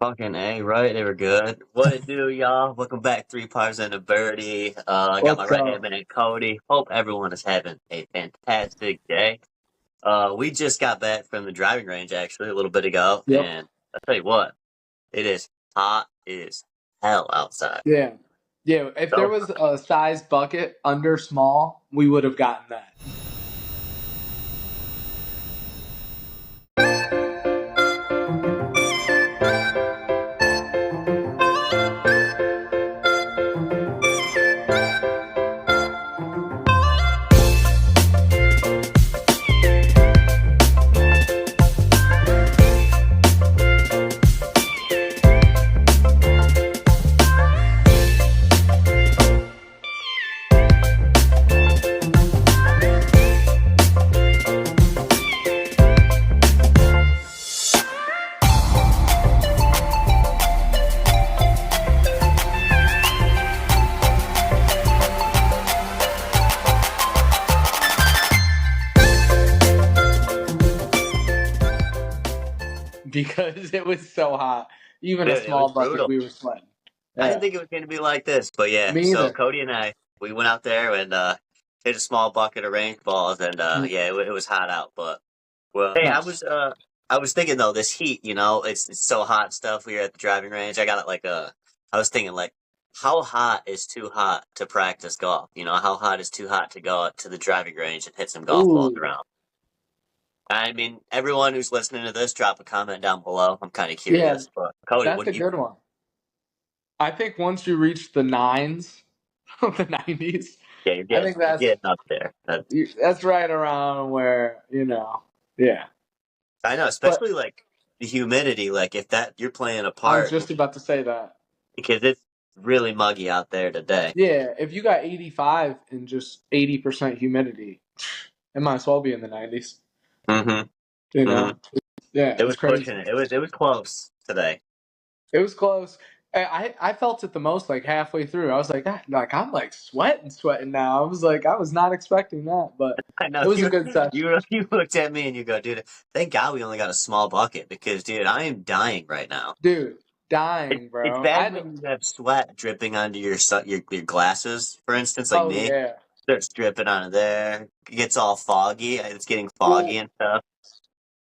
Fucking A, right? They were good. What it do, y'all? Welcome back, Three Pars and a Birdie. I got my What's right hand up? man, Cody. Hope everyone is having a fantastic day. We just got back from the driving range actually a little bit ago, Yep. and I tell you what, it is hot as hell outside. Yeah. Yeah. If there So was a size bucket under small, we would have gotten that. Because it was so hot. Even a dude, it was small bucket, brutal. we were sweating. I didn't Yeah. think it was going to be like this, but yeah. Me So either. Cody and I, we went out there and hit a small bucket of range balls, and yeah, it was hot out, but. Well, hey, Nice. I was thinking though, this heat, it's so hot and stuff. We were at the driving range. I got it I was thinking like, how hot is too hot to practice golf? How hot is too hot to go out to the driving range and hit some golf balls Ooh. around? I mean, everyone who's listening to this, drop a comment down below. I'm kind of Yeah, curious, but Cody, that's what a do you good one. I think once you reach the nines, the 90s, Yeah, I think you're getting up there. that's right around where, yeah. I know, But especially like the humidity. Like if that you're playing a I was part just about to say that. because it's really muggy out there today. Yeah, if you got 85 and just 80% humidity, it might as well be in the 90s. Mm-hmm. You Mm-hmm. know? Yeah, It it's was crazy. pushing it. It was close today. It was close. I felt it the most like halfway through. I was like, I'm like sweating now. I was not expecting that, but I know it was a good session. you looked at me and you go, dude, thank God we only got a small bucket because dude, I am dying right now. Dude, It's dying, it's bro. bad when you have sweat dripping onto your glasses, for instance, like Oh me. yeah. Starts dripping onto there. It gets all foggy. It's getting foggy Well, and stuff.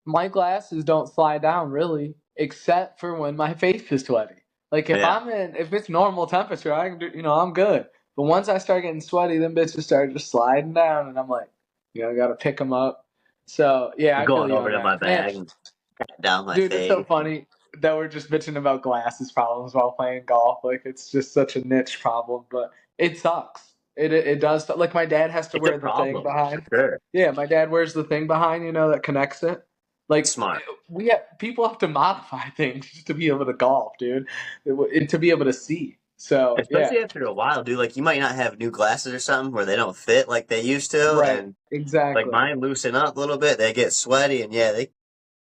my glasses don't slide down really, except for when my face is sweaty. Like Yeah. if it's normal temperature, I can do, I'm good. But once I start getting sweaty, them bitches start just sliding down, and I'm like, I gotta pick them up. So yeah, I'm I feel going you over on to my that, man. bag and pat down my Dude, it's so face. funny that we're just bitching about glasses problems while playing golf. Like it's just such a niche problem, but it sucks. It does. Like my dad has to It's a wear the thing problem for behind. sure. Yeah, my dad wears the thing behind, that connects it. Like Smart. we have people have to modify things just to be able to golf, dude, to be able to see. So yeah, Especially after a while, dude. Like you might not have new glasses or something where they don't fit like they used to, right, and like exactly, mine loosen up a little bit. They get sweaty, and yeah,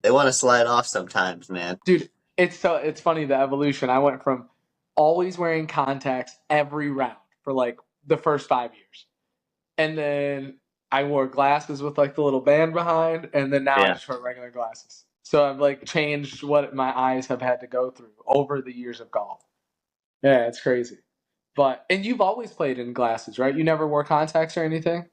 they want to slide off sometimes, man. dude. It's funny the evolution. I went from always wearing contacts every round for like the first 5 years. And then I wore glasses with like the little band behind, and then now I Yeah, just wear regular glasses. So I've like changed what my eyes have had to go through over the years of golf. Yeah, it's crazy. And you've always played in glasses, right? You never wore contacts or anything?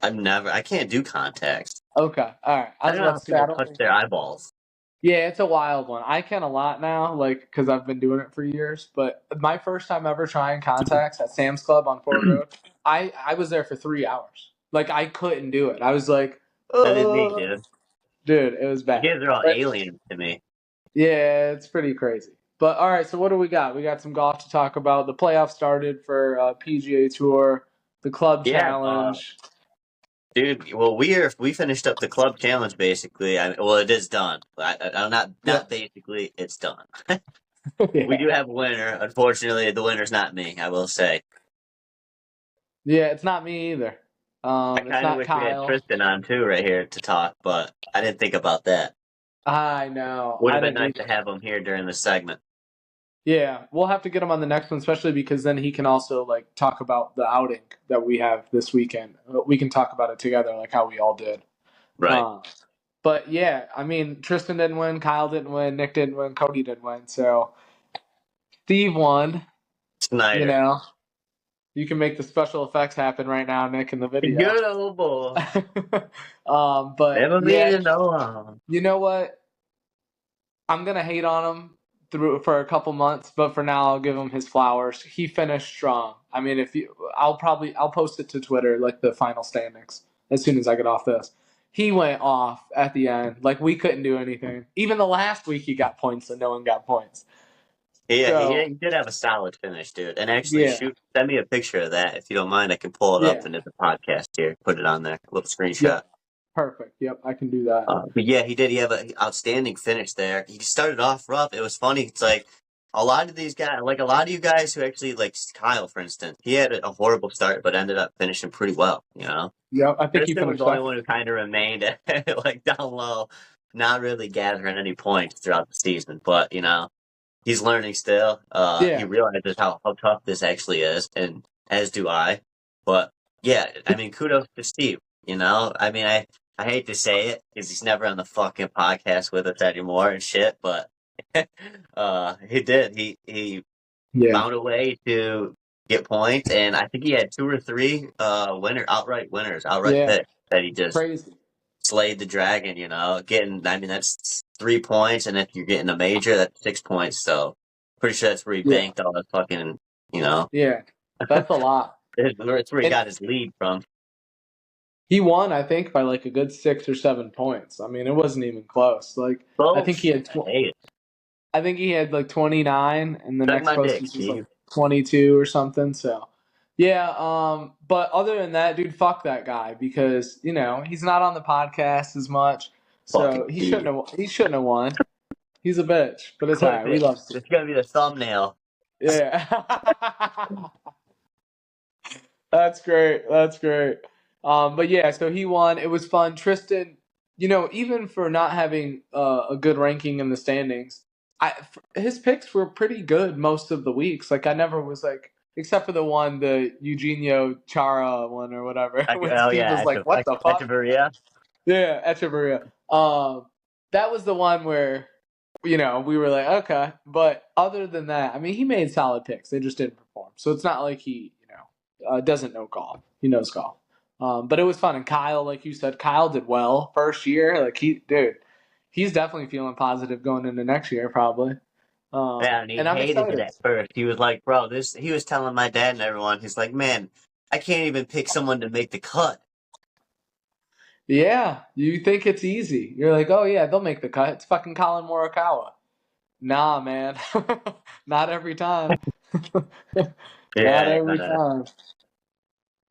I can't do contacts. Okay, all right. I I was don't know about how to say I people don't touch think. their eyeballs. Yeah, it's a wild one. I can a lot now, like because I've been doing it for years. But my first time ever trying contacts at Sam's Club on Ford Road, I was there for 3 hours. Like I couldn't do it. I was like, That is me, oh, dude. dude, it was You bad. guys are all But aliens to me. yeah, it's pretty crazy. But all right, so what do we got? We got some golf to talk about. The playoffs started for PGA Tour, the Club Yeah, Challenge. dude. Well, we finished up the club challenge basically. Well, it is done. I'm not Yep. basically. It's done. We Yeah. do have a winner. Unfortunately, the winner's not me. I will say. Yeah, it's not me either. I It's kind of not wish we had Kyle. Tristan on too right here to talk, but I didn't think about that. I know. Would I have been didn't nice to either. have him here during this segment. Yeah, we'll have to get him on the next one, especially because then he can also like talk about the outing that we have this weekend. We can talk about it together, like how we all did. Right. Uh, But yeah, I mean, Tristan didn't win, Kyle didn't win, Nick didn't win, Cody didn't win. So Steve won. You Snyder. know, you can make the special effects happen right now, Nick, in the video. Good old boy. But Never been yeah, to no harm. you know what? I'm gonna hate on him for a couple months, but for now, I'll give him his flowers. He finished strong. I mean, I'll post it to Twitter like the final standings as soon as I get off this. He went off at the end, like we couldn't do anything. Even the last week, he got points, and no one got points. Yeah, So he did have a solid finish, dude. And actually, yeah, send me a picture of that if you don't mind. I can pull it yeah, up into the podcast here, put it on there, a little screenshot. yep, perfect. Yep, I can do that. But yeah, he did. He have an outstanding finish there. He started off rough. It was funny. It's like a lot of these guys, like a lot of you guys who actually, like Kyle, for instance, he had a horrible start, but ended up finishing pretty well. You know, Yep, I think he Tristan was finished the only second. one who kind of remained like down low, not really gathering any points throughout the season. But you know, he's learning still. He Yeah, realizes how tough this actually is, and as do I. But yeah, I mean, kudos to Steve. You know, I mean, I hate to say it because he's never on the fucking podcast with us anymore and shit. But he did. He yeah, found a way to get points, and I think he had 2 or 3 outright winners, outright yeah, picks that he just crazy. slayed the dragon, you know, I mean, that's 3 points, and if you're getting a major, that's 6 points, so pretty sure that's where he Yeah, banked all the fucking, you know, yeah, that's a lot. that's where he And got his lead from. he won, I think, by like a good 6 or 7 points. I mean, it wasn't even close. Like, I think he had, Bullshit. Hey, I think he had like 29, and the suck next my dick, closest was like Steve. 22 or something. So, yeah. But other than that, dude, fuck that guy because he's not on the podcast as much, so Fucking Steve. he shouldn't have won. He's a bitch, but it's Clip alright. We it. love Steve. It's gonna be the thumbnail. Yeah. That's great. That's great. But yeah, so he won. It was fun. Tristan, even for not having a good ranking in the standings, his picks were pretty good most of the weeks. Like I never was like, except for the Eugenio Chara one or whatever, when Oh Steve was yeah, like, "What the fuck?" Echeverria. Yeah, Echeverria. That was the one where we were like, okay. But other than that, I mean, he made solid picks. They just didn't perform. So it's not like he, doesn't know golf. He knows golf. But it was fun. And Kyle, like you said, Kyle did well first year. Like he's definitely feeling positive going into next year, probably. Yeah, and he And I'm hated it excited. at first. He was like, bro, he was telling my dad and everyone, he's like, man, I can't even pick someone to make the cut. Yeah, you think it's easy. You're like, oh yeah, they'll make the cut. It's fucking Colin Morikawa. Nah, man. Not every time. Not Yeah, every time.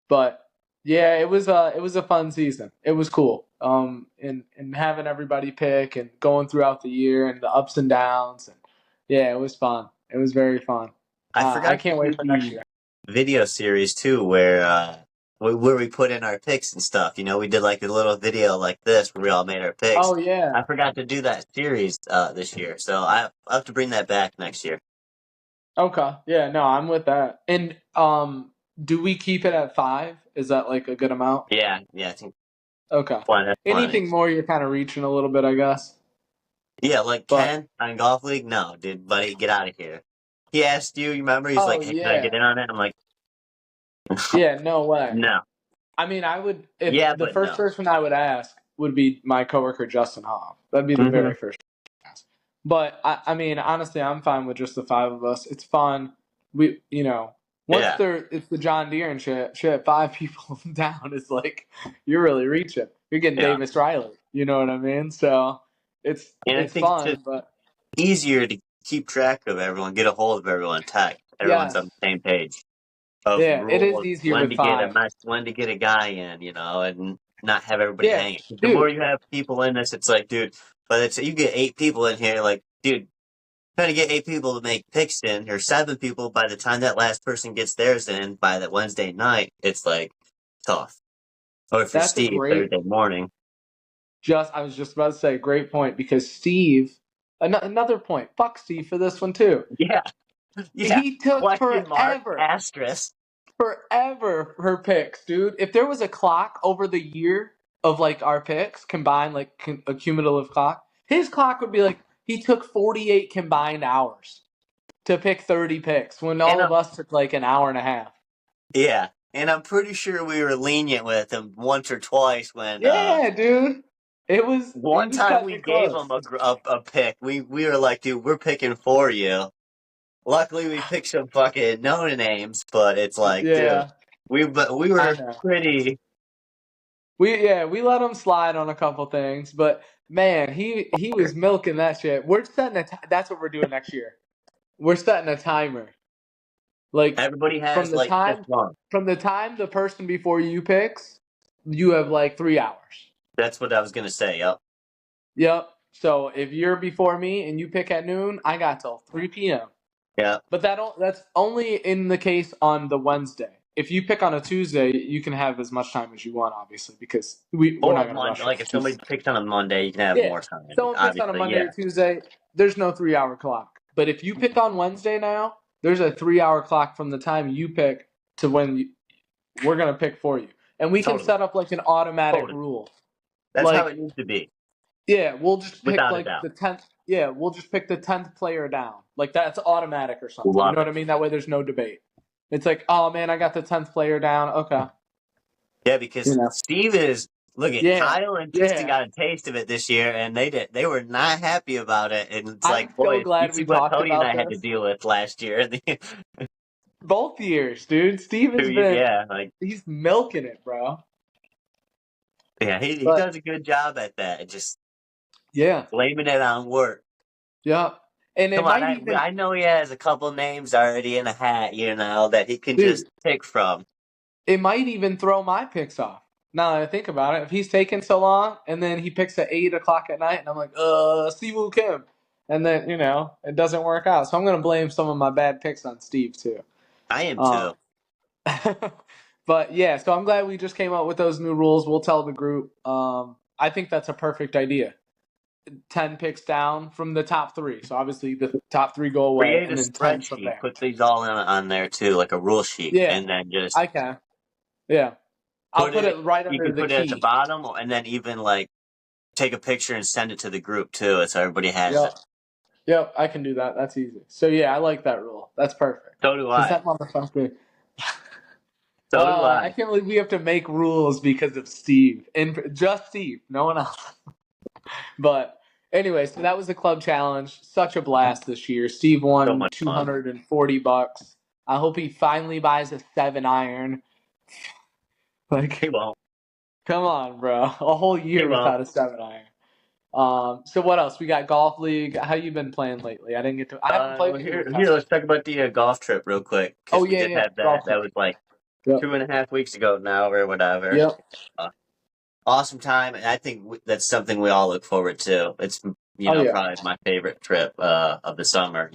But yeah, it was a fun season. It was cool. And having everybody pick and going throughout the year and the ups and downs and yeah, it was fun. It was very fun. I I forgot to can't wait do for next year. video series too, where we put in our picks and stuff. You know, we did like a little video like this where we all made our picks. Oh yeah. I forgot to do that series this year, so I'll have to bring that back next year. Okay. Yeah, no, I'm with that. And do we keep it at 5? Is that like a good amount? Yeah, I think Okay. that's plenty. Anything more, you're kind of reaching a little bit, I guess. Yeah, like But Ken on Golf League. No, dude, buddy, get out of here. He asked you. You remember? He's oh like, "Hey, can I get yeah, in on it?" I'm like, yeah, no way. "No." I mean, I would if Yeah, the but first no. person I would ask would be my coworker Justin Hoff. That'd be the Hmm. very first ask. But I mean, honestly, I'm fine with just the 5 of us. It's fun. Once Yeah, it's the John Deere and shit, 5 people down is like you're really reaching. You're getting yeah. Davis Riley. You know what I mean? So it's And I it's think it's fun, just but easier to keep track of everyone, get a hold of everyone, tech. Everyone's on yes, the same page of yeah, it is rules, easier with 5. when to get a guy in, you know, and not have everybody Yeah, hanging. The more dude. you have people in this, it's like, dude, but it's you get 8 people in here, like, dude, trying to get 8 people to make picks in, or 7 people by the time that last person gets theirs in by that Wednesday night, it's like tough. Or for That's a Steve, great. Thursday morning. I was just about to say, great point because Steve. Another point. Fuck Steve for this one too. Yeah, yeah. He took Question mark, forever, asterisk. forever for picks, dude. If there was a clock over the year, of like our picks combined, like a cumulative clock, his clock would be like he took 48 combined hours to pick 30 picks when all And of us took like an hour and a half. yeah, and I'm pretty sure we were lenient with him once or twice when Yeah, dude. He one was time cutting we it gave close. him a pick. We were like, dude, we're picking for you. Luckily, we picked some fucking no names, but it's like, dude, Yeah, we I were know. pretty. We let him slide on a couple things, but man, he was milking that shit. We're setting that's what we're doing next year. We're setting a timer. Like Everybody from has the like just time one. from the time the person before you picks, you have like 3 hours. That's what I was gonna say. Yep. Yep. So if you're before me and you pick at noon, I got till 3 p.m. Yeah. But that's only in the case on the Wednesday. If you pick on a Tuesday, you can have as much time as you want, obviously, because we're not Or going to Monday. rush it. Like if somebody picks on a Monday, you can have Yeah. more time. Someone picks on a Obviously, Monday yeah. or Tuesday, there's no 3 hour clock. But if you pick on Wednesday now, there's a 3 hour clock from the time you pick to when we're going to pick for you. And we can Totally. set up like an automatic Totally. rule. That's how Like, it needs to be, yeah, we'll just pick without a like doubt. the 10th. Yeah, we'll just pick the 10th player down. Like that's automatic or something. You Love know what it. I mean? That way there's no debate. It's like, oh man, I got the 10th player down. Okay. Yeah, You because know. Steve is look at Yeah. Kyle and Tristan Yeah. got a taste of it this year, and they were not happy about it. And it's I'm like, so boys, you glad see we what talked Cody and about I had to this. deal with last year. Both years, dude. Steve has 2 years, been yeah, like he's milking it, bro. yeah, he But does a good job at that. Just yeah. blaming it on work. Yeah. And it Come on, might even I know he has a couple names already in a hat, that he can just dude, pick from. it might even throw my picks off. Now that I think about it, if he's taking so long and then he picks at 8 o'clock at night and I'm like, Siwoo Kim. And then, it doesn't work out. So I'm gonna blame some of my bad picks on Steve too. I am Um too. but yeah, so I'm glad we just came up with those new rules. We'll tell the group. I think that's a perfect idea. 10 picks down from the top three. So obviously the top three go away Create a and then 10 from spreadsheet, there. put these all on there too, like a rule sheet, Yeah, and then just I can. Yeah. I'll put put it. it right You under can the put it at the key. bottom, and then even like take a picture and send it to the group too, so everybody has it. Yep. Yep, I can do that. That's easy. So yeah, I like that rule. That's perfect. So do Because I. that motherfucker. So do I I. can't believe we have to make rules because of Steve. And just Steve, no one else. But anyway, so that was the club challenge. Such a blast this year. Steve So won much fun. $240. I hope he finally buys a 7 iron. He Like, won't. come on, bro. A whole He year won't. without a 7 iron. So what else? We got golf league. How you been playing lately? I haven't played Well, any of the here, let's Masters. talk about the golf trip real quick Oh because we yeah, just yeah. had that. Golf That league. was like Yep. 2.5 weeks ago now, or whatever. Yep. Uh, awesome time, and I think that's something we all look forward to. It's Oh yeah. probably my favorite trip of the summer.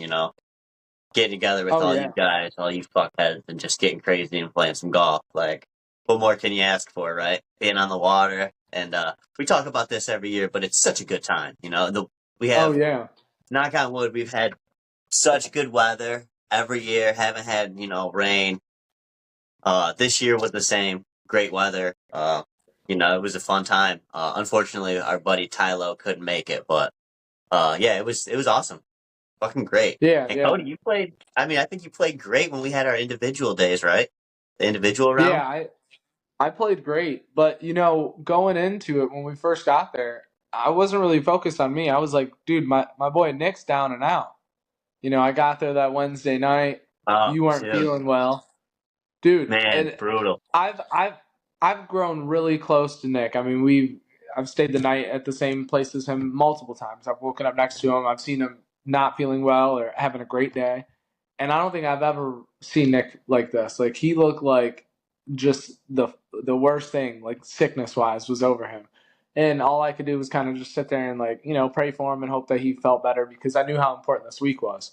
Getting together with Oh all you yeah. guys, all you fuckheads, and just getting crazy and playing some golf. Like, what more can you ask for, right? Being on the water, and we talk about this every year, but it's such a good time. We Oh have, yeah. knock on wood, we've had such good weather every year. Haven't had rain. This year was the same. Great weather. It was a fun time. Unfortunately, our buddy Tylo couldn't make it, but yeah, it was awesome. Fucking great. Yeah, And yeah. Cody, you played. I mean, I think you played great when we had our individual days, right? The individual round. Yeah, I played great, but going into it when we first got there, I wasn't really focused on me. I was like, dude, my boy Nick's down and out. I got there that Wednesday night. Oh, You weren't dude, feeling well, dude. man, And brutal. I've grown really close to Nick. I mean, I've stayed the night at the same place as him multiple times. I've woken up next to him. I've seen him not feeling well or having a great day. And I don't think I've ever seen Nick like this. Like he looked like just the worst thing, like sickness wise, was over him. And all I could do was kind of just sit there and pray for him and hope that he felt better because I knew how important this week was,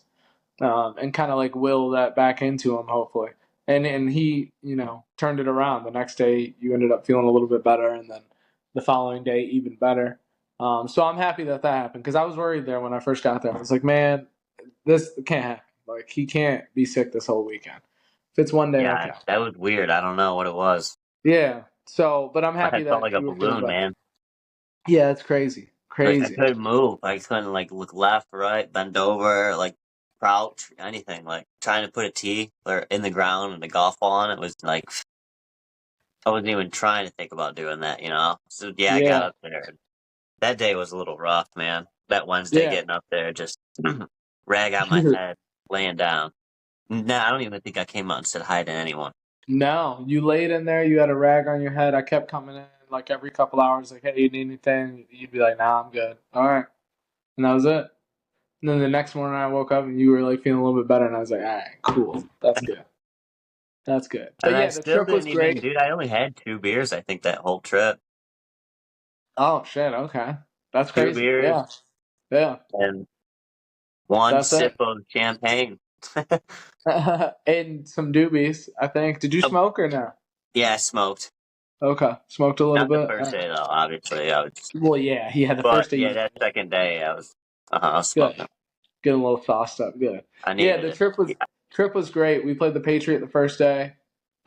and kind of like will that back into him hopefully. And he turned it around. The next day you ended up feeling a little bit better, and then the following day even better. So I'm happy that happened because I was worried there when I first got there. I was like, man, this can't happen. Like he can't be sick this whole weekend. If it's one day, Yeah, okay. that was weird. I don't know what it was. Yeah. So, but I'm My happy head felt that like a you were feeling balloon, better. man. Yeah, it's crazy. Like I Crazy. couldn't move. I couldn't like look left, right, bend over, like crouch, anything. Like trying to put a tee or in the ground and a golf ball on it was like I wasn't even trying to think about doing that, you know. So yeah, I got Yeah. up there. That day was a little rough, man. That Wednesday Yeah. getting up there, just rag on my head, laying down. Nah, I don't even think I came out and said hi to anyone. No, you laid in there. You had a rag on your head. I kept coming in like every couple hours, like, "Hey, you need anything?" You'd be like, "Nah, I'm good." All right, and that was it. And then the next morning, I woke up and you were like feeling a little bit better, and I was like, "All right, cool. That's good. That's good." And But I yeah, the still trip was didn't even, great. dude. I only had 2 beers. I think that whole trip, Oh shit. Okay, that's two crazy. beers Yeah. Yeah. and one That's sip it. of champagne. And some doobies, I think. Did you Oh, smoke or no? yeah, I smoked. Okay, smoked a little Not the bit. first day though, obviously. I was, Well, yeah, yeah. The but first day yeah, you that second day I was good. smoking. Getting a little sauced up. Good. I Yeah, needed the it. trip was great. We played the Patriot the first day.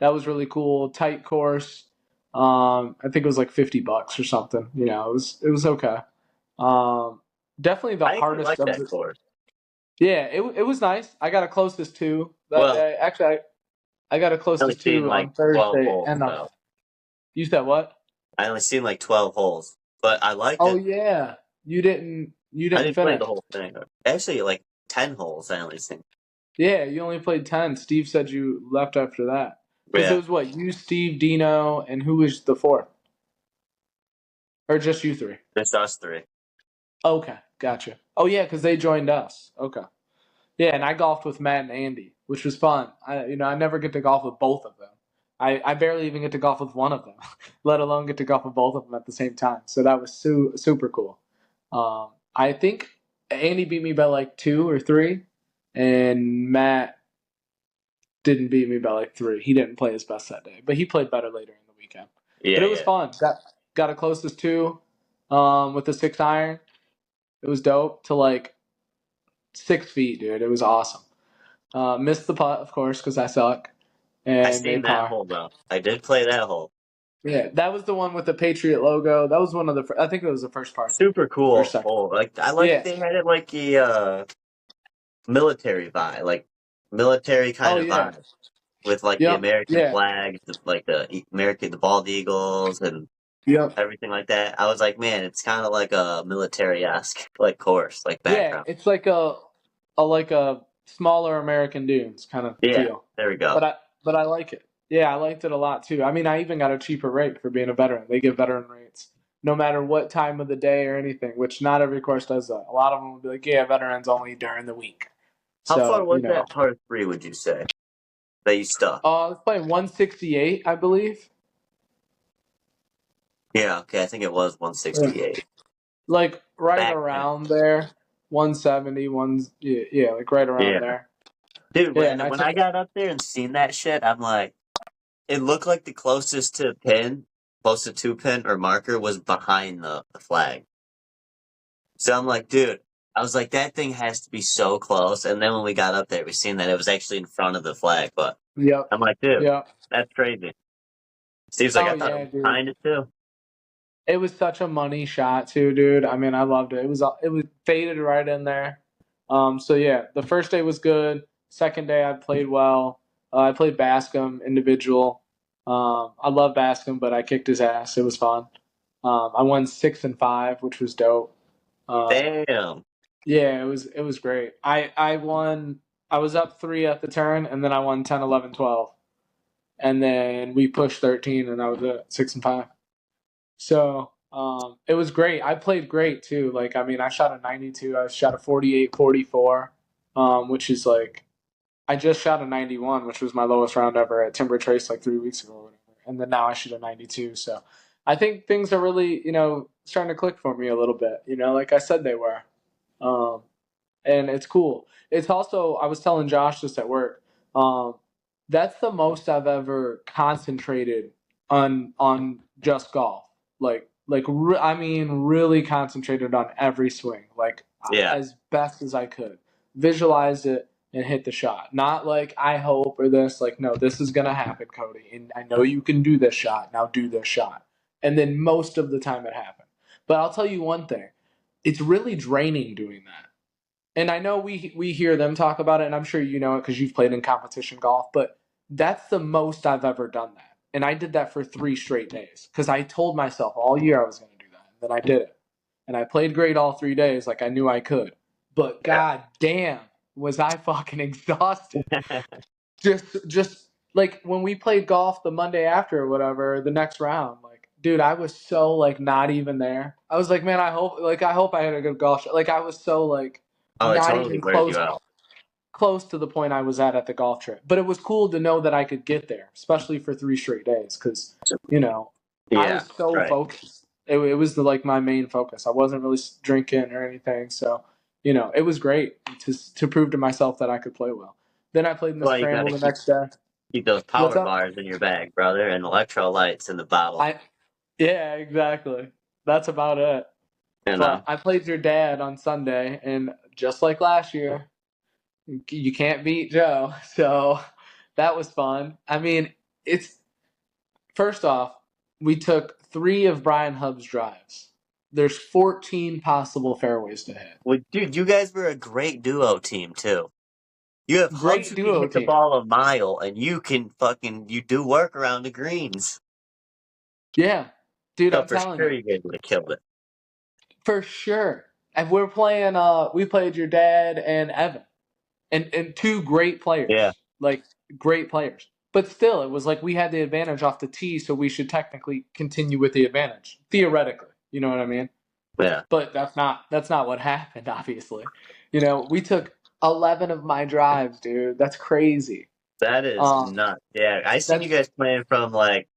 That was really cool. Tight course. I think it was like $50 or something. You know, it was okay. Um, definitely the I actually hardest like of that the. course. Yeah, it was nice. I got a closest two that Well, day. Actually, I got a I only closest seen two like on 12 Thursday holes and on. though. You said what? I only seen like 12 holes, but I liked Oh it. yeah, you I didn't didn't play the finish. whole thing. Actually, like 10 holes I only seen. Yeah, you only played 10. Steve said you left after that. Because it Yeah, was what? You, Steve, Dino, and who was the fourth? Or just you three? just us three. Okay, gotcha. Oh, yeah, because they joined us. Okay. Yeah, and I golfed with Matt and Andy, which was fun. I never get to golf with both of them. I barely even get to golf with one of them, let alone get to golf with both of them at the same time. So that was super cool. I think Andy beat me by like two or three, and Matt didn't beat me by like three. He didn't play his best that day, but he played better later in the weekend. But Yeah, it was yeah. fun. Got a closest two with the 6 iron. It was dope to like 6 feet, dude. It was awesome. Missed the putt, of course, because I suck I and seen made that par. hole though. I did play that hole. Yeah, that was the one with the Patriot logo. That was one of the. I think it was the first par three, Super first cool second. hole. Like I like Yeah. they had it like the military vibe, like military Oh kind of yeah. vibe with like the Yep. American Yeah. flag, like the American the bald eagles and Yep. everything like that. I was like, man, it's kind of like a military esque like course, like Yeah. background. It's like a smaller American Dunes kind of Yeah, feel. there we go. But I like it. Yeah, I liked it a lot too. I mean, I even got a cheaper rate for being a veteran. They give veteran rates no matter what time of the day or anything, which not every course does that. A lot of them will be like, yeah, veterans only during the week. How far So, was that par three? Would you say that you stuck? I was playing 168, I believe. Yeah, okay, I think it was Yeah. 168. Like right Back then. around there, 170, yeah, like right around Yeah. there. Dude, Yeah, and I when took I got up there and seen that shit, I'm like, it looked like the closest to pin, closest to pin or marker was behind the flag. So I'm like, dude, I was like, that thing has to be so close. And then when we got up there, we seen that it was actually in front of the flag. But Yep, I'm like, dude, yep. that's crazy. Steve's like, Oh I thought it yeah, was dude. behind it too. It was such a money shot too, dude. I mean, I loved it. It was faded right in there. So yeah, the first day was good. Second day I played well. I played Bascom individual. I love Bascom, but I kicked his ass. It was fun. I won 6 and 5, which was dope. Um, Damn. yeah, it was great. I won. I was up three at the turn, and then I won 10, 11, 12, and then we pushed 13, and I was at 6 and 5. So it was great. I played great too. Like I mean, I shot a 92. I shot a 48, 44, which is like I just shot a 91, which was my lowest round ever at Timber Trace like 3 weeks ago or whatever. And then now I shoot a 92. So I think things are really starting to click for me a little bit. Like I said they were, um, and it's cool. It's also I was telling Josh this at work. Um, that's the most I've ever concentrated on just golf. I mean, really concentrated on every swing, like Yeah. as best as I could. Visualized it, and hit the shot. Not like I hope or this. Like, no, this is gonna happen, Cody. And I know you can do this shot. Now do this shot. And then most of the time it happened. But I'll tell you one thing. It's really draining doing that. And I know we hear them talk about it, and I'm sure you know it because you've played in competition golf, but that's the most I've ever done that. And I did that for 3 straight days because I told myself all year I was going to do that. And then I did it. And I played great all 3 days like I knew I could. But god damn, was I fucking exhausted. Just like when we played golf the Monday after or whatever, the next round, like, dude, I was so like not even there. I was like, man, I hope I had a good golf shot. Like I was so like Oh, it not totally even wears you out. close to the point I was at the golf trip. But it was cool to know that I could get there, especially for 3 straight days, because I Yeah, was so right. focused. It was like my main focus. I wasn't really drinking or anything, so it was great to prove to myself that I could play well. Then I played in the Well, you scramble gotta the next day. keep those What's power up? bars in your bag, brother, and electrolytes in the bottle. I Yeah, exactly. That's about it. You But know, I played your dad on Sunday, and just like last year, you can't beat Joe. So that was fun. I mean, it's first off, we took 3 of Brian Hubb's drives. There's 14 possible fairways to hit. well, dude, you guys were a great duo team too. You have Hubs Great who can duo hit the team. ball a mile, and you do work around the greens. Yeah. Dude, So I'm for telling sure, you. you guys would have killed it. For sure. And we played your dad and Evan. And 2 great Yeah, players. Like great players. But still, it was like we had the advantage off the tee, so we should technically continue with the advantage. Theoretically. You know what I mean? yeah. But that's not what happened, obviously. We took 11 of my drives, dude. That's crazy. That is Um nuts. Yeah, I seen you that's guys playing from like,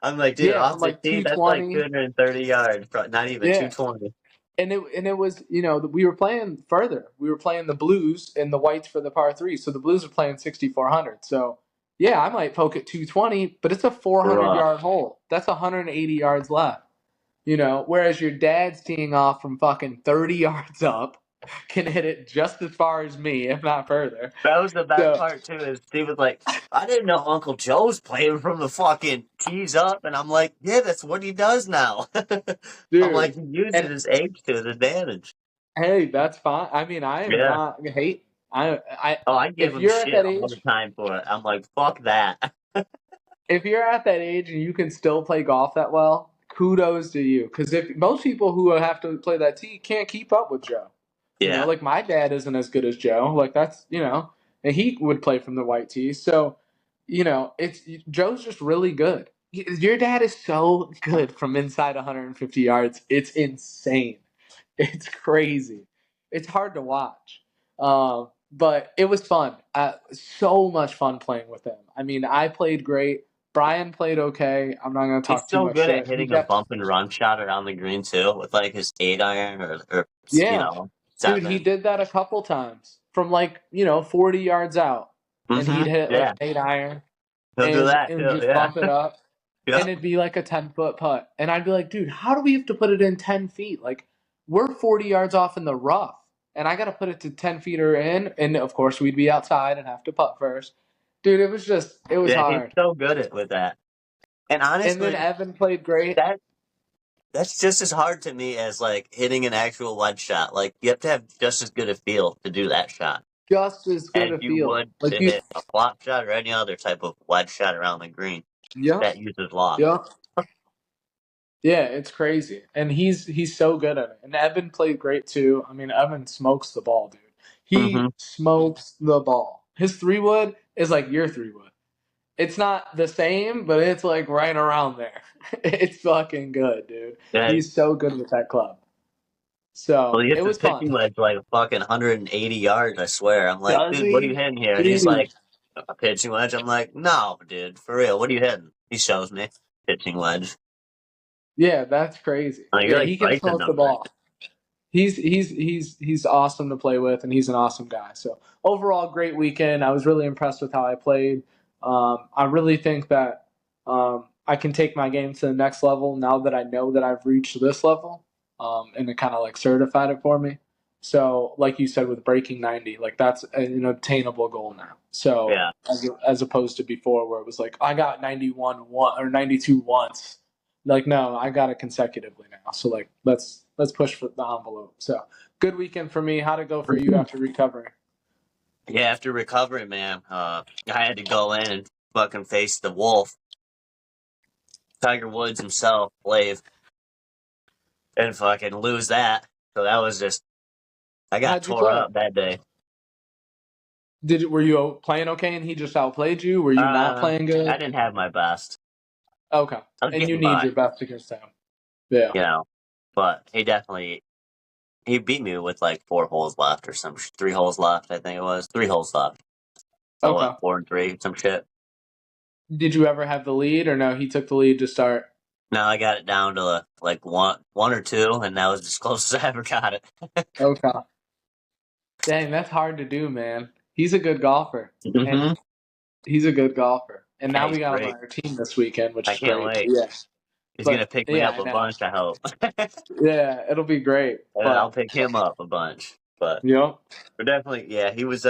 I'm like, dude, yeah, off from the like tee, that's like 220. 230 yards, not even Yeah. 220. And it was, we were playing further. We were playing the blues and the whites for the par 3. So the blues are playing 6400. So, yeah, I might poke at 220, but it's a 400 Rough. yard hole. That's 180 yards left. Whereas your dad's teeing off from fucking 30 yards up can hit it just as far as me, if not further. That was the best So, part too. Is Steve was like, I didn't know Uncle Joe's playing from the fucking tees up, and I'm like, yeah, that's what he does now. I'm like, dude, he uses and his age to his advantage. hey, that's fine. I mean, I am Yeah. not hate. I Oh, I give if him you're at shit that all age, the time for it. I'm like, fuck that. if you're at that age and you can still play golf that well, kudos to you. Because if most people who have to play that tee can't keep up with Joe. Yeah. Like my dad isn't as good as Joe. Like that's and he would play from the white tee. So, it's Joe's just really good. Your dad is so good from inside 150 yards. It's insane. It's crazy. It's hard to watch. But it was fun. So much fun playing with him. I mean, I played great. Brian played okay. I'm not going to He's talk too so much good at shit. He hitting a got, bump and run shot around the green too, with like his 8 iron or yeah, dude, he 7. did that a couple times from like 40 yards out, and he'd hit like Yeah. an 8 iron He'll do and that and too. just Yeah. bump it up, Yeah. and it'd be like a 10-foot putt, and I'd be like, dude, how do we have to put it in 10 feet? Like we're 40 yards off in the rough, and I got to put it to 10 feet or in, and of course we'd be outside and have to putt first, dude. It was Yeah, he's hard. so good at with that. And And then honestly, Evan played great. that that's just as hard to me as like hitting an actual wedge shot. Like you have to have just as good a feel to do that shot Just as good as a you feel. would Like to you, hit a flop shot or any other type of wedge shot around the green yeah, that uses loft. yeah. Yeah, it's crazy, and he's so good at it. And Evan played great too. I mean, Evan smokes the ball, dude. Hmm. He smokes the ball. His 3 wood is like your 3 wood. It's not the same, but it's like right around there. It's fucking good, dude. Yeah. He's so good with that club. Well, So he it hits his was fun. pitching wedge like a fucking 180 yards. I swear. I'm like, Does dude, what are you he? hitting here? And he's Dude. like, a pitching wedge. I'm like, no, dude, for real. What are you hitting? He shows me pitching wedge. Yeah, that's crazy. Like, you're Yeah, like he can breaking smoke the numbers. ball. He's awesome to play with, and he's an awesome guy. So overall, great weekend. I was really impressed with how I played. I really think that I can take my game to the next level now that I know that I've reached this level, and it kind of like certified it for me. So, like you said, with breaking 90, like that's an obtainable goal now. So, Yeah. as opposed to before, where it was like I got 91 one or 92 once. Like, no, I got it consecutively now. So, like, let's push for the envelope. So, good weekend for me. How'd it go for you after recovering? Yeah, after recovering, man, I had to go in and fucking face the wolf, Tiger Woods himself, Flav, and fucking lose that. So that was just, I got How'd you tore play? up that day. Were you playing okay and he just outplayed you? Were you not playing I good? didn't have my best. Okay, I was and you getting need by, your best against him. Yeah. you know, but he beat me with like 4 holes left or 3 holes left. I think it was 3 holes left. So Okay. what, 4 and 3, some shit. Did you ever have the lead, or no? He took the lead to start. Now I got it down to like one or two, and that was as close as I ever got it. Okay. Dang, that's hard to do, man. He's a good golfer, and Hmm. he's a good golfer. And now Hey, we got him on great! our team this weekend, which I is can't great. wait. Yeah, He's gonna but pick me yeah, up I a know. bunch. I hope. Yeah, it'll be great. And I'll But pick him up a bunch. But you know, we're definitely, yeah. He was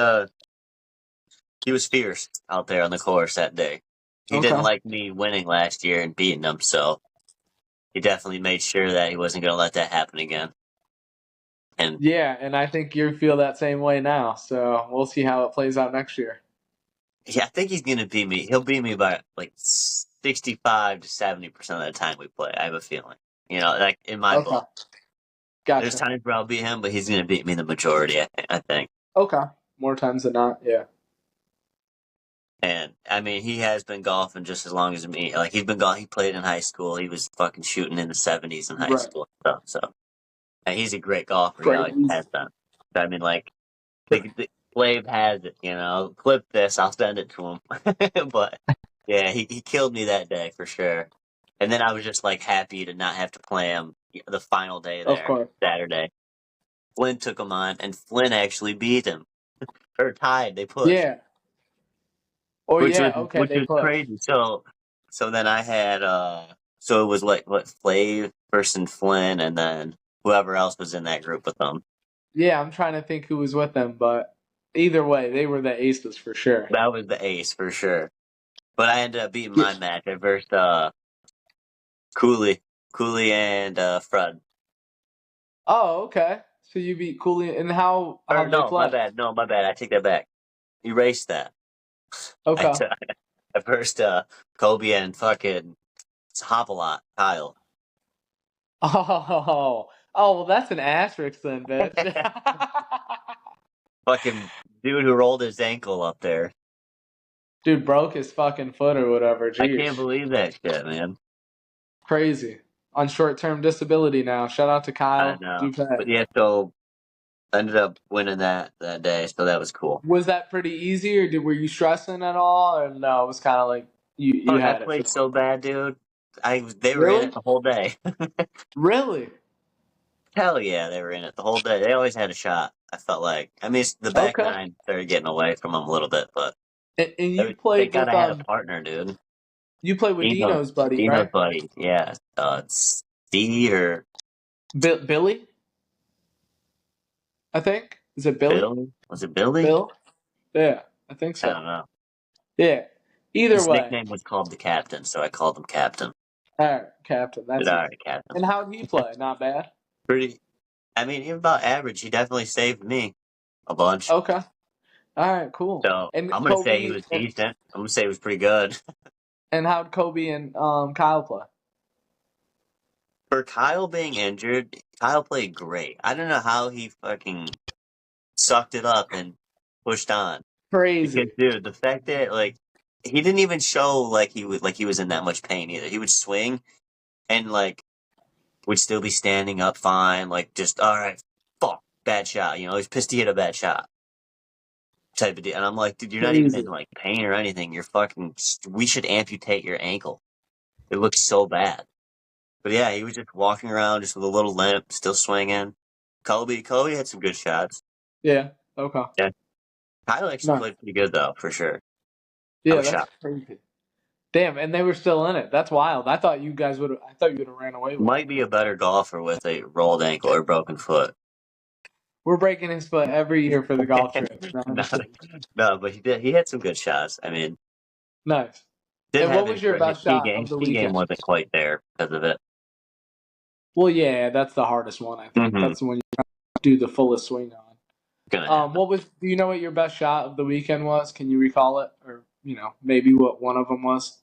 fierce out there on the course that day. He didn't okay. like me winning last year and beating him, so he definitely made sure that he wasn't gonna let that happen again. And Yeah, and I think you feel that same way now. So we'll see how it plays out next year. yeah, I think he's gonna beat me. He'll beat me by like 65 to 70% of the time we play. I have a feeling. Like in my Okay, book. There's gotcha. times where I'll beat him, but he's gonna beat me the majority. I think. Okay, more times than not. Yeah. And I mean, he has been golfing just as long as me. Like he's been golf. He played in high school. He was fucking shooting in the 70s in high Right. school and stuff. So and he's a great golfer. Great. He has been. I mean, like the Flav has it. Clip this. I'll send it to him. But yeah, he killed me that day for sure. And then I was just like happy to not have to play him the final day Of there, course. Saturday. Flynn took him on, and Flynn actually beat him or tied. They pushed, Yeah. Oh which was yeah. Okay, which they was push. crazy. So then I had so it was like what Flav versus Flynn, and then whoever else was in that group with them. Yeah, I'm trying to think who was with them, but either way, they were the aces for sure. That was the ace for sure. But I ended up beating Yeah. my match. I versed Cooley, Cooley and Fred. Oh, okay. So you beat Cooley, and Or how'd they no, my play? bad. No, my bad. I take that back. Erase that. I Okay. t- I versed Kobe and fucking Hop a lot, Kyle. Well, that's an asterisk then, bitch. Fucking dude who rolled his ankle up there. Dude broke his fucking foot or whatever. I can't Jeez, believe that shit, man. crazy. On short-term disability now. Shout out to I Kyle know. But Dupay. yeah, so I ended up winning that day, so that was cool. Was that pretty easy, or were you stressing at all? Or no, it was kind of like you Fuck, I had it for played the so most part. bad, dude. They were in Really? it the whole day. Really? Hell yeah, they were in it the whole day. They always had a shot. I felt like. I mean, the back Okay. nine started getting away from them a little bit, but And you thank played God with I had a partner, dude. Dino, Dino's buddy, Dino's right? buddy. Yeah, Steve or Billy, I think. Is it Billy? Bill? Was it Billy? Bill? Yeah, I think I so. don't know. Yeah. Either His way. nickname was called the Captain, so I called him Captain. All right, Captain. But That's all easy. right, Captain. And how'd he play? Not bad. Pretty. I mean, even about average. He definitely saved me a bunch. Okay. All right, cool. So And I'm gonna say he Kobe was decent. I'm gonna say he was pretty good. and how'd Kobe and Kyle play? For Kyle being injured, Kyle played great. I don't know how he fucking sucked it up and pushed on. Because Crazy. dude, the fact that like he didn't even show like he was in that much pain either. He would swing and like would still be standing up fine, like just all right, fuck, bad shot. He's pissed he hit a bad shot type of deal. And I'm like, dude, you're not even in Crazy. like pain or anything. You're fucking. We should amputate your ankle. It looks so bad. But yeah, he was just walking around just with a little limp, still swinging. Kobe had some good shots. Yeah. Okay. Yeah, Kyle actually Nice. played pretty good though, for sure. I Yeah, was that's shocked. crazy. Damn, and they were still in it. That's wild. I thought you guys would have. I thought you would have ran away with it. Might be a better golfer with a rolled ankle or broken foot. We're breaking his foot every year for the golf trip. No, I'm no, just kidding. no, but he did. He had some good shots. I mean, Nice. didn't And have what any. was your His best shot of the tee game weekend? wasn't quite there because of it. Well, yeah, that's the hardest one. I think Mm-hmm. that's the one you do the fullest swing on. Gonna happen. What was? Do you know what your best shot of the weekend was? Can you recall it, or maybe what one of them was?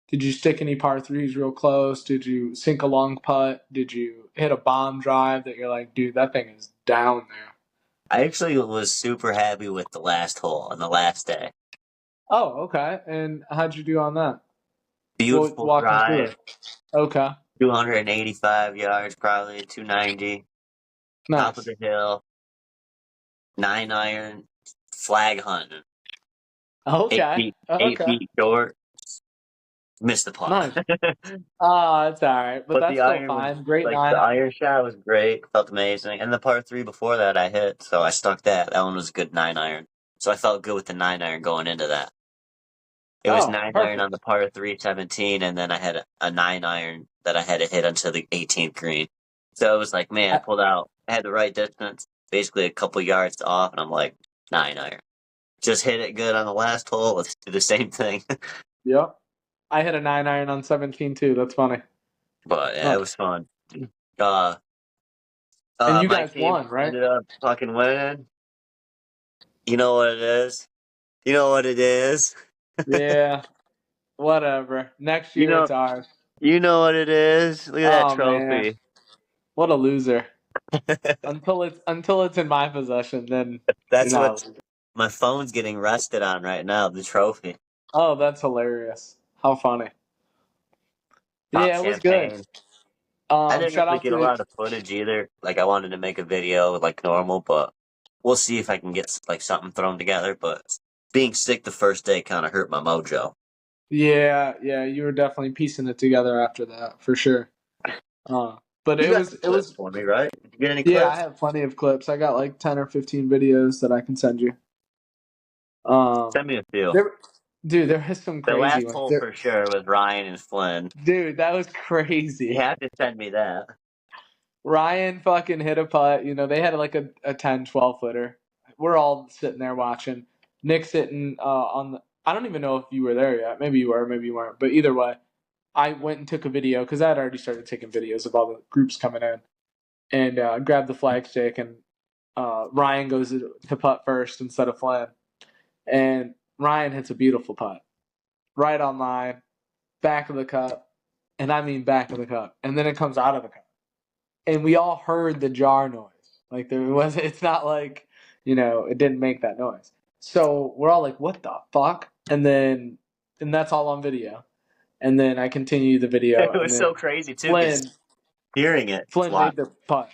Did you stick any par threes real close? Did you sink a long putt? Did you hit a bomb drive that you're like, dude, that thing is down there? I actually was super happy with the last hole on the last day. Oh, okay. And how'd you do on that? Well, Beautiful walk me through drive, it. Okay, 285 yards, probably 290, top of nice. the hill, 9 iron, flag hunting, eight Okay, feet, eight okay, feet short, missed the putt. nice. Ah, it's all right, but But that's the still iron was fine. Great like the 9 iron. iron shot was great, felt amazing, and the par three before that I hit, so I stuck that. That one was a good 9 iron, so I felt good with the 9 iron going into that. It was Oh, 9 iron on perfect. the par three 17, and then I had a 9 iron that I had to hit until the 18th green. So it was like, man, I I, pulled out, I had the right distance, basically a couple yards off, and I'm like, 9 iron. Just hit it good on the last hole. Let's do the same thing. yep. I hit a 9 iron on 17 too. That's funny. But yeah, it Nice. was fun. Uh, And you my guys team won, right? ended up fucking winning. You know what it is? You know what it is? Yeah. Whatever. Next You year know, it's ours. you know what it is. Look at that Oh man, trophy. what a loser. Until it's in my possession, then you're That's not what a loser. my phone's getting rested on right now. The trophy. Oh, that's hilarious. How funny. Pop Yeah, it was good. champagne. I didn't Shout really out get a to lot of footage either. Like I wanted to make a video like normal, but we'll see if I can get like something thrown together. But being sick the first day kind of hurt my mojo. yeah, you were definitely piecing it together after that for sure. But You it got was some it clips was for me, right? Did you get any yeah, I clips? have plenty of clips. I got like 10 or 15 videos that I can send you. Um, Send me a few. there, dude, there is some The crazy last ones. hole for sure was Ryan and Flynn. Dude, that was You crazy. have to send me that. Ryan fucking hit a putt. They had like a 10, 12 footer. We're all sitting there watching. Nick sitting on the. I don't even know if you were there yet. Maybe you were, maybe you weren't. But either way, I went and took a video because I had already started taking videos of all the groups coming in and grabbed the flag stick. And Ryan goes to putt first instead of Flynn. And Ryan hits a beautiful putt right on line, back of the cup. And I mean back of the cup. And then it comes out of the cup. And we all heard the jar noise. Like there was, it's not like it didn't make that noise. So we're all like, "What the fuck?" And that's all on video. And then I continue the video, It and was so then crazy too, because Flynn hearing it, it's Flynn wild. made the putt.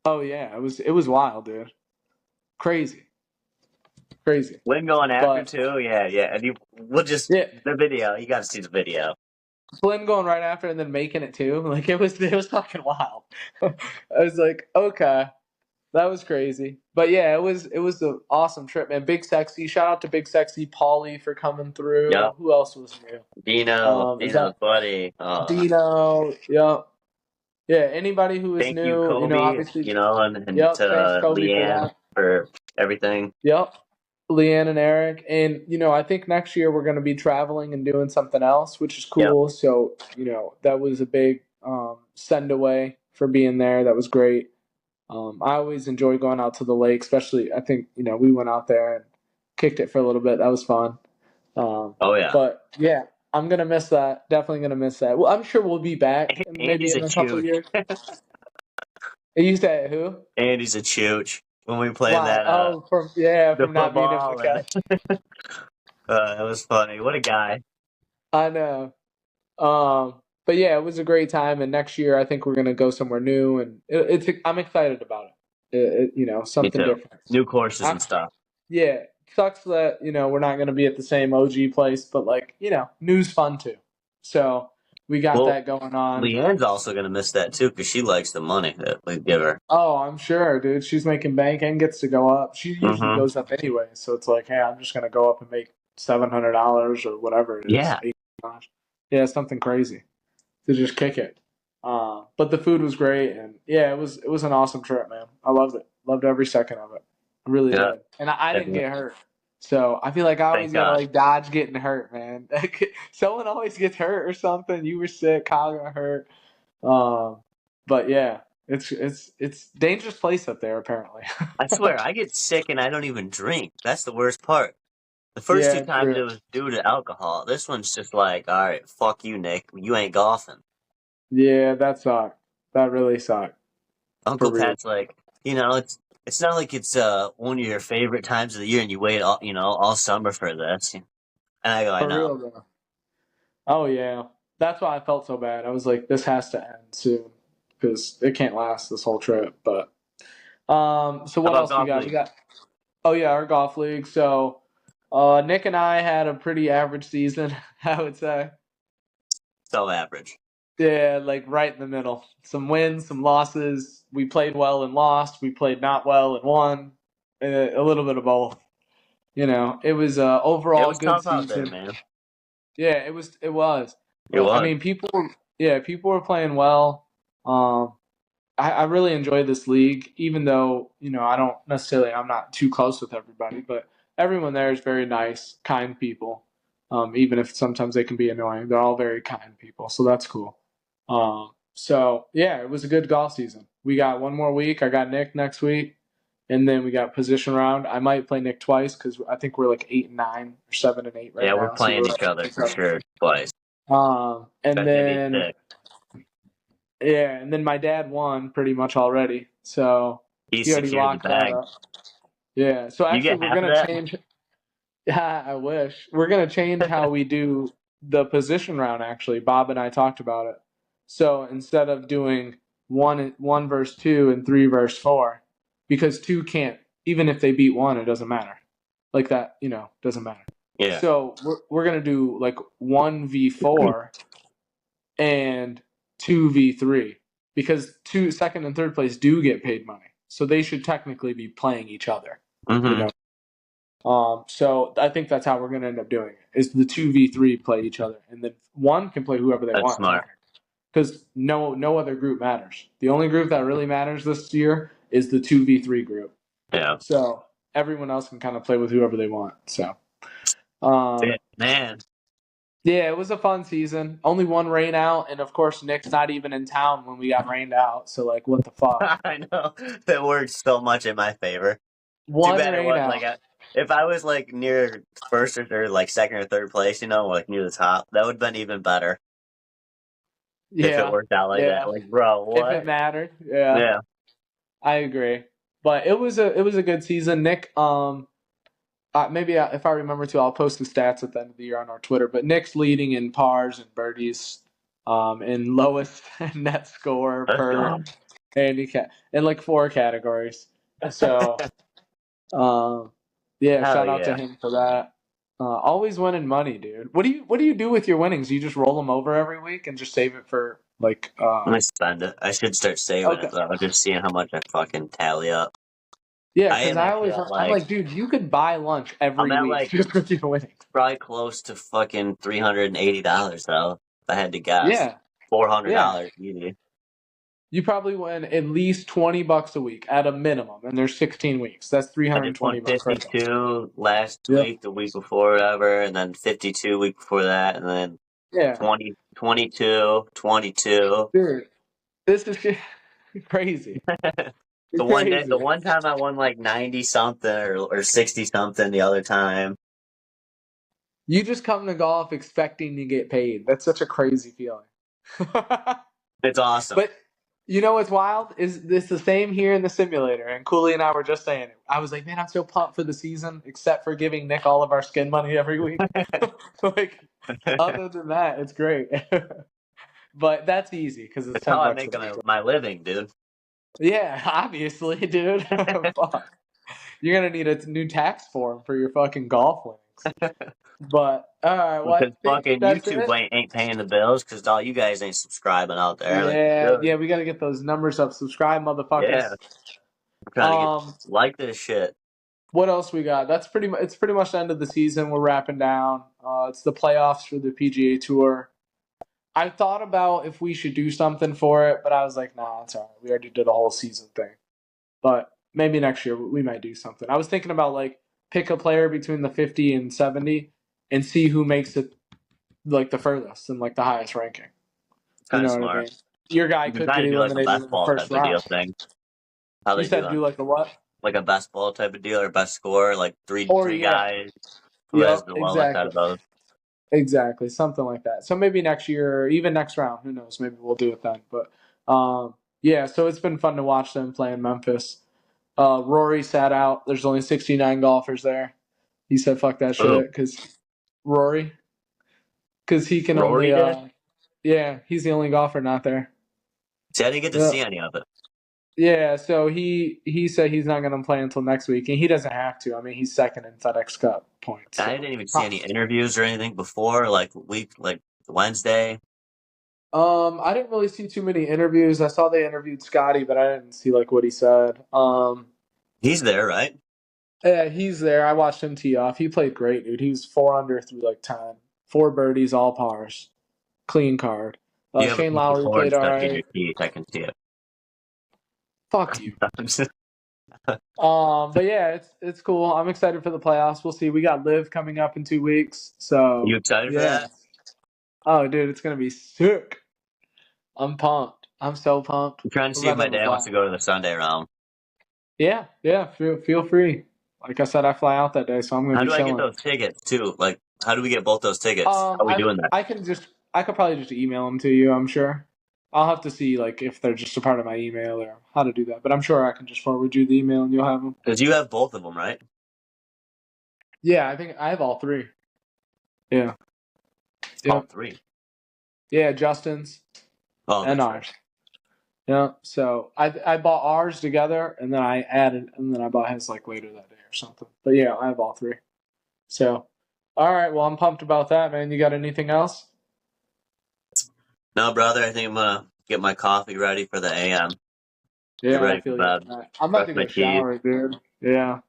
Oh yeah, it was wild, dude. Crazy, crazy. Flynn going after But too, yeah, yeah. And we'll just yeah, the video. You got to see the video. Flynn going right after and then making it too. Like it was fucking wild. I was like, okay. That was crazy. But yeah, it was an awesome trip, man. Big Sexy. Shout out to Big Sexy Paulie for coming through. Yep, Who else was new? Is Dino's that buddy. Dino? Yep. Yeah, anybody who is Thank you, new, Kobe. obviously. And Yep. Thanks, to Kobe, for Leanne that. for everything. Yep. Leanne and Eric. And, I think next year we're going to be traveling and doing something else, which is Yep. cool. So, that was a big send away for being there. That was great. I always enjoy going out to the lake, especially I think, we went out there and kicked it for a little bit. That was fun. Oh yeah. But yeah, I'm going to miss that. Definitely going to miss that. Well, I'm sure we'll be back maybe Andy's a in a couple of chooch. year. You said who? Andy's a chooch. When we played Why? that Oh, the from not being able to football, and catch. it was funny. What a guy. I know. But yeah, it was a great time. And next year, I think we're gonna go somewhere new, and I'm excited about it. Me Something too. different. New courses I, and stuff. yeah, sucks that we're not gonna be at the same OG place, but like new's fun too. So we got Well, that going on. Leanne's also gonna miss that too because she likes the money that we give her. Oh, I'm sure, dude. She's making bank and gets to go up. She usually Mm-hmm. goes up anyway, so it's like, hey, I'm just gonna go up and make $700 or whatever it is. Yeah. $800. Yeah, something crazy to just kick it. But the food was great, and yeah, it was an awesome trip, man. I loved it. Loved every second of it. I really Yeah, did. And I didn't thank get hurt. So I feel like I always gotta God. like dodge getting hurt, man. Someone always gets hurt or something. You were sick, Kyle got hurt. But yeah, it's dangerous place up there apparently. I swear, I get sick and I don't even drink. That's the worst part. The first two Yeah, times it true. was due to alcohol. This one's just like, all right, fuck you, Nick. You ain't golfing. Yeah, that sucked. That really sucked. For Uncle real. Pat's like, it's not like it's one of your favorite times of the year and you wait all summer for this. And I go, I For know. real though. Oh yeah. That's why I felt so bad. I was like, this has to end soon. Because it can't last this whole trip. But so How what about else we golf got? We league? got oh yeah, our golf league. So Nick and I had a pretty average season, I would say. So average. Yeah, like right in the middle. Some wins, some losses. We played well and lost. We played not well and won. A little bit of both. It was a It overall was good tough out there, season. man. Yeah, it was. It was. It But I was. mean, people were playing well. Um, I really enjoy this league, even though I don't necessarily. I'm not too close with everybody, but everyone there is very nice, kind people. Even if sometimes they can be annoying, they're all very kind people, so that's cool. So yeah, it was a good golf season. We got one more week. I got Nick next week, and then we got position round. I might play Nick twice because I think we're like 8 and 9 or 7 and 8 right Yeah, we're now. So playing we're each right other at each for other. sure twice. And Especially if he's then sick. yeah, and then my dad won pretty much already, so he He's already secured the locked that bag. up. Yeah, so You actually get we're half of gonna that? change. Yeah, I wish we're gonna change how we do the position round. Actually, Bob and I talked about it. So instead of doing one verse two and three verse four, because two can't, even if they beat one, it doesn't matter. Like that, doesn't matter. Yeah. So we're gonna do like 1v4 and 2v3 because second and third place do get paid money, so they should technically be playing each other. You Mm-hmm. know. So I think that's how we're going to end up doing it. Is the 2v3 play each other, and then one can play whoever they That's want smart. technically, because no other group matters. The only group that really matters this year is the 2v3 group. Yeah. So everyone else can kind of play with whoever they want. So um, Man, yeah, it was a fun season. Only one rain out, and of course Nick's not even in town when we got rained out. So like, what the fuck? I know that works so much in my favor. Too One bad it rain was out. if I was like near first or like second or third place, like near the top, that would have been even better if it Yeah, worked out like that. yeah. Like, bro, If it what? mattered, yeah. Yeah, I agree. But it was a good season. Nick, maybe if I remember to, I'll post the stats at the end of the year on our Twitter. But Nick's leading in pars and birdies, in lowest net score let's per go. handicap in like 4 categories. So, um, yeah, Hell shout out to yeah. him for that. Always winning money, dude. What do you do with your winnings? You just roll them over every week and just save it for like. I'm gonna spend it. I should start saving Okay. it though. Just seeing how much I fucking tally up. Yeah, I because am I actually always at I'm like, dude, you could buy lunch I'm every at week like just with your winnings. probably close to fucking $380 though. If I had to guess, Yeah, four hundred yeah. dollars easy. You probably win at least $20 a week at a minimum, and there's 16 weeks. That's three I hundred and just twenty won bucks right there. 52 last Yep. week, the week before, whatever, and then 52 week before that, and then Yeah, 20, 22, 22. dude, this is crazy. The It's one day, the crazy. one time I won like 90 something or 60 something the other time. You just come to golf expecting to get paid. That's such a crazy feeling. It's awesome. But you know what's wild is this the same here in the simulator. And Cooley and I were just saying it. I was like, man, I'm so pumped for the season, except for giving Nick all of our skin money every week. Like, other than that, it's great. But that's easy because it's It's how ten I bucks make a week. my living, dude. Yeah, obviously, dude. Fuck. You're gonna need a new tax form for your fucking golf winnings. But all right, well, I Because think fucking that's YouTube it. ain't paying the bills because all you guys ain't subscribing out there like you Yeah, should. yeah, we gotta get those numbers up. Subscribe, Yeah, motherfuckers. I'm trying to get Um, like this shit. what else we got? That's pretty much. It's pretty much the end of the season. We're wrapping down. It's the playoffs for the PGA Tour. I thought about if we should do something for it, but I was like, nah, it's all right. We already did a whole season thing. But maybe next year we might do something. I was thinking about like pick a player between the 50 and 70 and see who makes it like the furthest and like the highest ranking. You Kind of know what I smart. mean? Your guy You can could get kind of do like a eliminated best in the ball first type of deal round. thing. How You they do said do on like a what? like a best ball type of deal or best score, like three Or three yeah, guys. Who has yep, the lowest out exactly, of those? exactly, something like that. So maybe next year, or even next round, who knows? Maybe we'll do it then. But yeah, so it's been fun to watch them play in Memphis. Rory sat out. There's only 69 golfers there. He said, "Fuck that Oh, shit," because Rory, because he can only, Rory did. yeah, he's the only golfer not there. See, I didn't get to Yeah, see any of it. yeah. So he said he's not going to play until next week, and he doesn't have to. I mean, he's second in FedEx Cup points. I So, didn't even see any interviews or anything before, like Wednesday. I didn't really see too many interviews. I saw they interviewed Scotty, but I didn't see like what he said. He's there, right? Yeah, he's there. I watched him tee off. He played great, dude. He was 4 under through like 10, 4 birdies, all pars, clean card. You have a Shane piece of Lowry corn played all stuck in your right. teeth. I can see it. Fuck you. But yeah, it's cool. I'm excited for the playoffs. We'll see. We got Live coming up in 2 weeks, You so excited for yeah. that? Oh, dude, it's gonna be sick. I'm pumped. I'm so pumped. I'm trying to We're see if about to my have a dad wants blast. to go to the Sunday round. Yeah, yeah. Feel free. Like I said, I fly out that day, so I'm gonna How be do I get chilling. those tickets too? Like, how do we get both those tickets? How are we doing that? I could probably just email them to you. I'm sure. I'll have to see like if they're just a part of my email or how to do that. But I'm sure I can just forward you the email and you'll have them. Because you have both of them, right? Yeah, I think I have all three. Yeah. All Yep. three. Yeah, Justin's Oh, and that's right. ours. Yeah. So I bought ours together and then I added and then I bought his like later that day or something. But yeah, I have all three. So all right, well I'm pumped about that, man. You got anything else? No, brother, I think I'm gonna get my coffee ready for the AM. Get Yeah, I ready for feel you. bed. I'm about Brush to my go teeth. shower, dude. Yeah.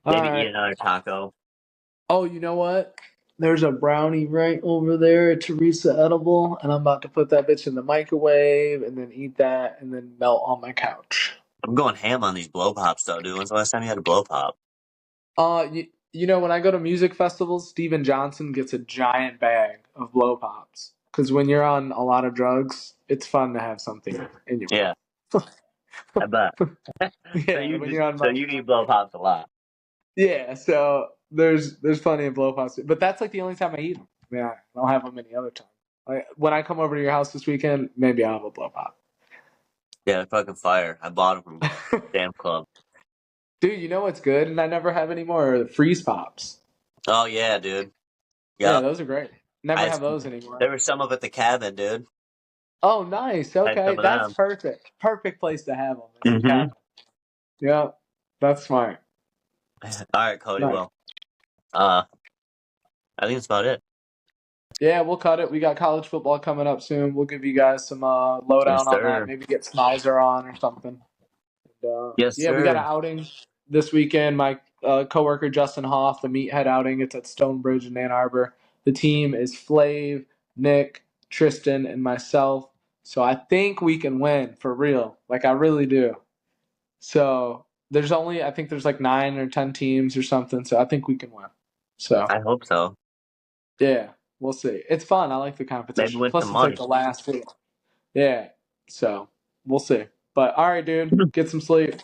All Maybe eat right. another taco. Oh, you know what? There's a brownie right over there, a Teresa edible, and I'm about to put that bitch in the microwave and then eat that and then melt on my couch. I'm going ham on these blow pops though, dude. When's the last time you had a blow pop? You know, when I go to music festivals, Steven Johnson gets a giant bag of blow pops. Because when you're on a lot of drugs, it's fun to have something in your Yeah, mouth. I bet. Yeah, when you're on So you eat blow pops a lot. yeah, so there's plenty of blow pops, but that's like the only time I eat them. Yeah, I don't have them any other time. Like when I come over to your house this weekend, maybe I'll have a blow pop. Yeah, they're fucking fire. I bought them from Damn Club. Dude, you know what's good, and I never have any more are the freeze pops. Oh yeah, dude. Yeah, Yep. those are great. Never have those anymore. There was some of at the cabin, dude. Oh, nice. I had Okay, some of that's them. perfect. Perfect place to have them. Is the Mm-hmm. cabin. Yeah, that's smart. All right, Cody. Nice. Well, I think that's about it. Yeah, we'll cut it. We got college football coming up soon. We'll give you guys some Yes, lowdown on that. sir. Maybe get Smizer on or something. Yes, Yeah, we got an sir. outing this weekend. My coworker Justin Hoff, the Meathead outing. It's at Stonebridge in Ann Arbor. The team is Flav, Nick, Tristan, and myself. So I think we can win for real. Like I really do. So I think there's like 9 or 10 teams or something. So I think we can win. So I hope so. yeah, we'll see. It's fun. I like the Maybe competition. win Plus, some it's like money. the last week. Yeah. So we'll see. But all right, dude, get some sleep.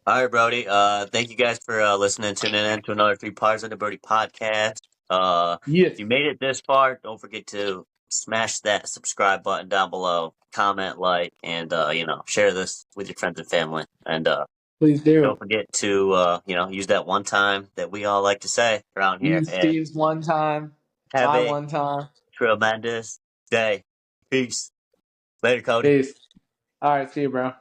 All right, Brody. Thank you guys for listening, tuning in to another 3 Parts of the Brody podcast. If Yes. you made it this far, don't forget to smash that subscribe button down below, comment, like, and share this with your friends and family. And Please do. don't forget to use that one time that we all like to say around here. Use And Steve's one time, have my a one time. tremendous day. Peace. Later, Cody. Peace. All right, see you, bro.